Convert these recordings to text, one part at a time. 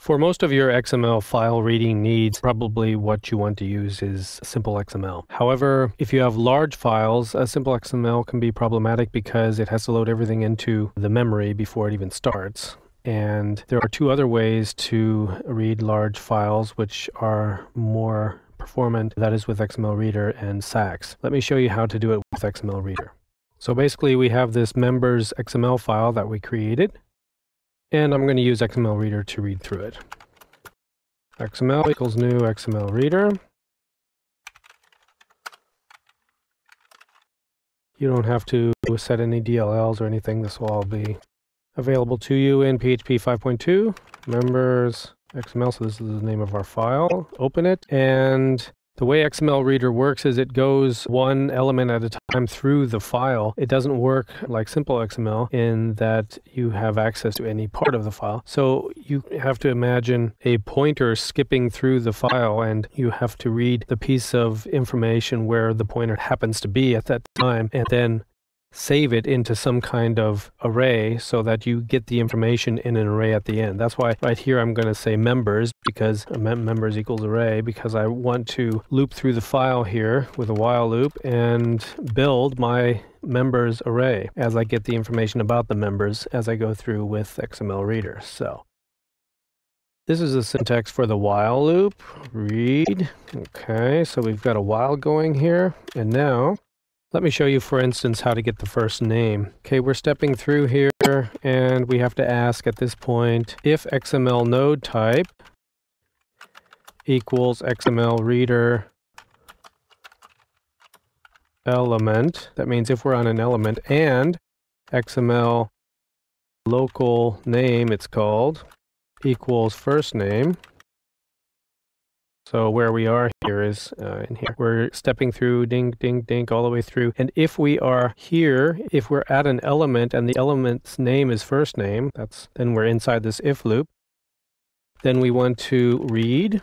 For most of your XML file reading needs, probably what you want to use is simple XML. However, if you have large files, a simple XML can be problematic because it has to load everything into the memory before it even starts. And there are two other ways to read large files which are more performant. That is with XML Reader and SACS. Let me show you how to do it with XML Reader. So basically we have this members XML file that we created, and I'm going to use XML Reader to read through it. XML equals new XML Reader. You don't have to set any DLLs or anything. This will all be available to you in PHP 5.2. Members XML, so this is the name of our file. Open it, and the way XML Reader works is it goes one element at a time through the file. It doesn't work like simple XML in that you have access to any part of the file. So you have to imagine a pointer skipping through the file, and you have to read the piece of information where the pointer happens to be at that time, and then save it into some kind of array so that you get the information in an array at the end. That's why right here I'm going to say members, because members equals array, because I want to loop through the file here with a while loop and build my members array as I get the information about the members as I go through with XML Reader. So this is the syntax for the while loop. Read. Okay, so we've got a while going here, and now let me show you, for instance, how to get the first name. Okay, we're stepping through here, and we have to ask at this point if XML node type equals XML Reader element. That means if we're on an element, and XML local name, it's called, equals first name. So where we are here is in here. We're stepping through, ding, ding, ding, all the way through. And if we are here, if we're at an element and the element's name is first name, then we're inside this if loop. Then we want to read,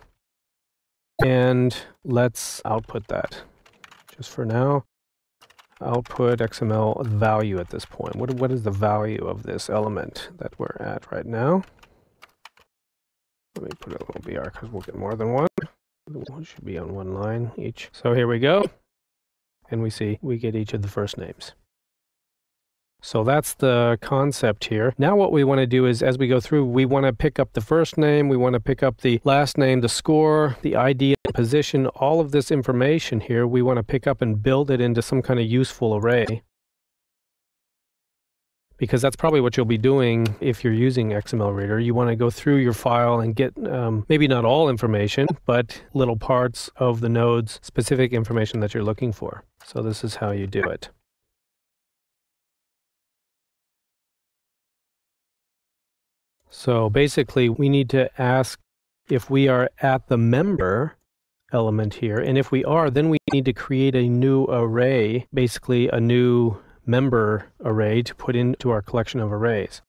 and let's output that. Just for now, output XML value at this point. What is the value of this element that we're at right now? Let me put a little BR because we'll get more than one. It should be on one line each. So here we go. And we see we get each of the first names. So that's the concept here. Now what we want to do is, as we go through, we want to pick up the first name, we want to pick up the last name, the score, the ID, and position, all of this information here, we want to pick up and build it into some kind of useful array. Because that's probably what you'll be doing if you're using XML Reader. You want to go through your file and get maybe not all information, but little parts of the node's specific information that you're looking for. So this is how you do it. So basically, we need to ask if we are at the member element here. And if we are, then we need to create a new array, basically a new member array to put into our collection of arrays.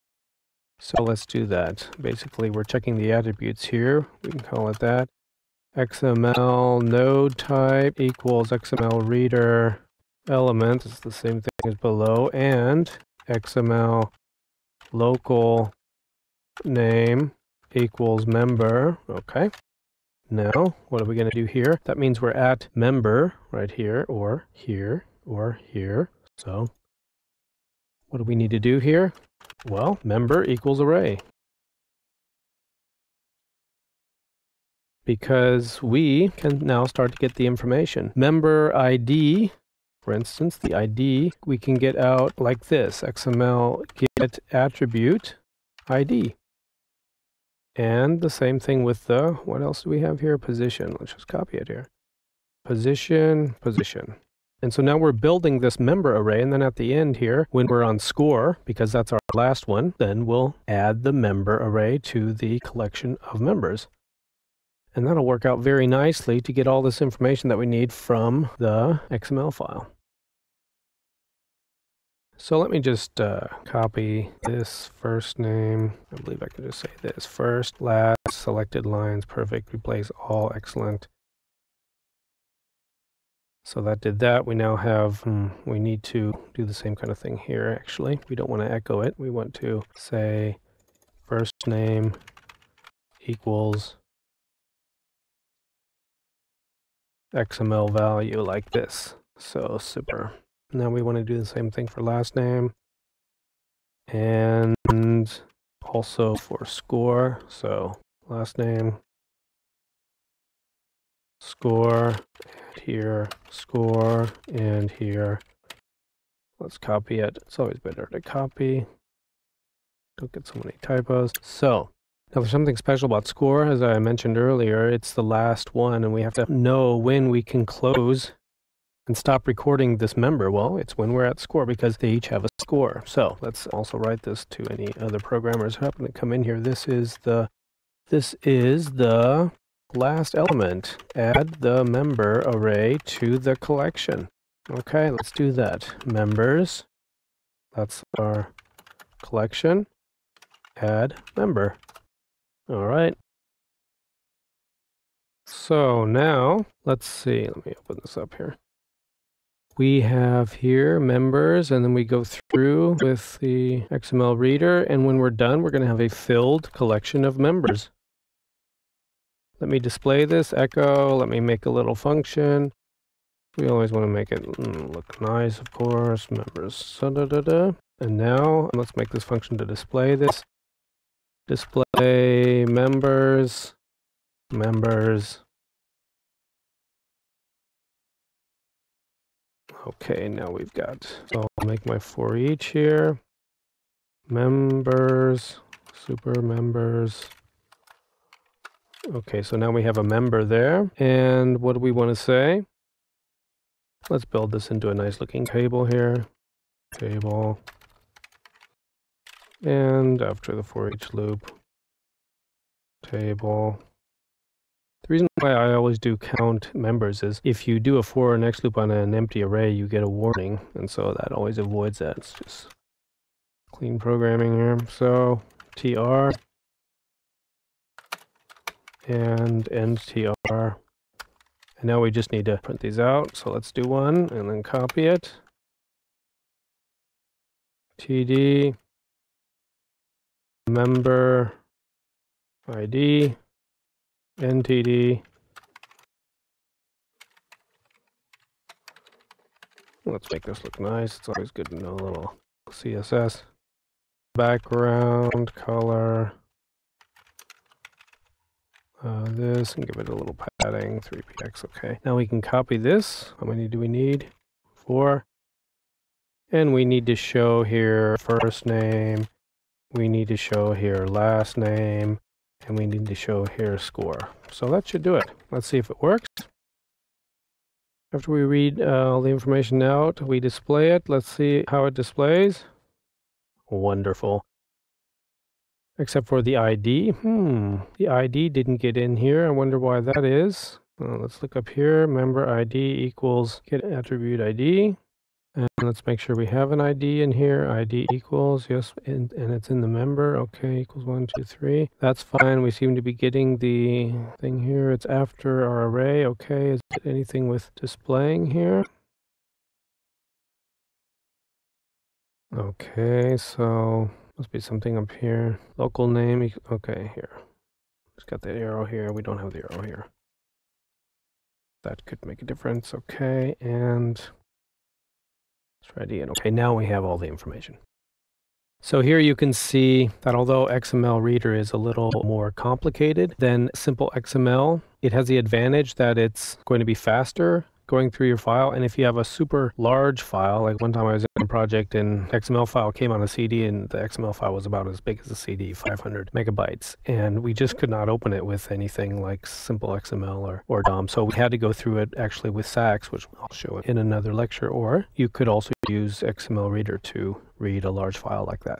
So let's do that. Basically, we're checking the attributes here. We can call it that. XML node type equals XML Reader element. It's the same thing as below. And XML local name equals member. Okay. Now, what are we going to do here? That means we're at member right here, or here, or here. So what do we need to do here? Well, member equals array. Because we can now start to get the information. Member ID, for instance, the ID, we can get out like this. XML get attribute ID. And the same thing with the, what else do we have here? Position. Let's just copy it here. Position, position. And so now we're building this member array, and then at the end here, when we're on score, because that's our last one, then we'll add the member array to the collection of members. And that'll work out very nicely to get all this information that we need from the XML file. So let me just copy this first name. I believe I can just say this. First, last, selected lines, perfect, replace all, excellent. So that did that. We now have, we need to do the same kind of thing here, actually. We don't want to echo it. We want to say first name equals XML value like this. So super. Now we want to do the same thing for last name and also for score. So last name, score, and here, score, and here. Let's copy it. It's always better to copy. Don't get so many typos. So now there's something special about score. As I mentioned earlier, it's the last one, and we have to know when we can close and stop recording this member. Well, it's when we're at score because they each have a score. So let's also write this to any other programmers who happen to come in here. This is the last element. Add the member array to the collection. Okay, let's do that. Members, that's our collection. Add member. All right. So now, let's see. Let me open this up here. We have here members, and then we go through with the XML reader, and when we're done, we're going to have a filled collection of members. Let me display this, echo, let me make a little function. We always want to make it look nice, of course, members, and now let's make this function to display this. Display members. Okay, now we've got, so I'll make my for each here. Members, super members. Okay, so now we have a member there. And what do we want to say? Let's build this into a nice looking table here. Table. And after the for each loop, table. The reason why I always do count members is if you do a for or next loop on an empty array, you get a warning. And so that always avoids that. It's just clean programming here. So tr and end tr. And now we just need to print these out. So let's do one and then copy it. td member ID NTD. Let's make this look nice. It's always good to know a little CSS. Background color. This and give it a litlittle padding, 3px. Okay. Now we can copy this. How many do we need? 4. And we need to show here first name. We need to show here last name. And we need to show here score. So that should do it. Let's see if it works. After we read all the information out, we display it. Let's see how it displays. Wonderful. Except for the ID. The ID didn't get in here. I wonder why that is. Let's look up here. Member ID equals get attribute ID. And let's make sure we have an ID in here. ID equals, yes, and it's in the member. Okay, equals 1, 2, 3. That's fine. We seem to be getting the thing here. It's after our array. Okay, is it anything with displaying here? Okay, so must be something up here. Local name. Okay, here. It's got that arrow here. We don't have the arrow here. That could make a difference. Okay, and it's ready. And okay, now we have all the information. So here you can see that although XML Reader is a little more complicated than simple XML, it has the advantage that it's going to be faster going through your file. And if you have a super large file, like one time I was in a project and XML file came on a CD and the XML file was about as big as a CD, 500 megabytes. And we just could not open it with anything like simple XML or DOM. So we had to go through it actually with SACS, which I'll show it in another lecture. Or you could also use XML Reader to read a large file like that.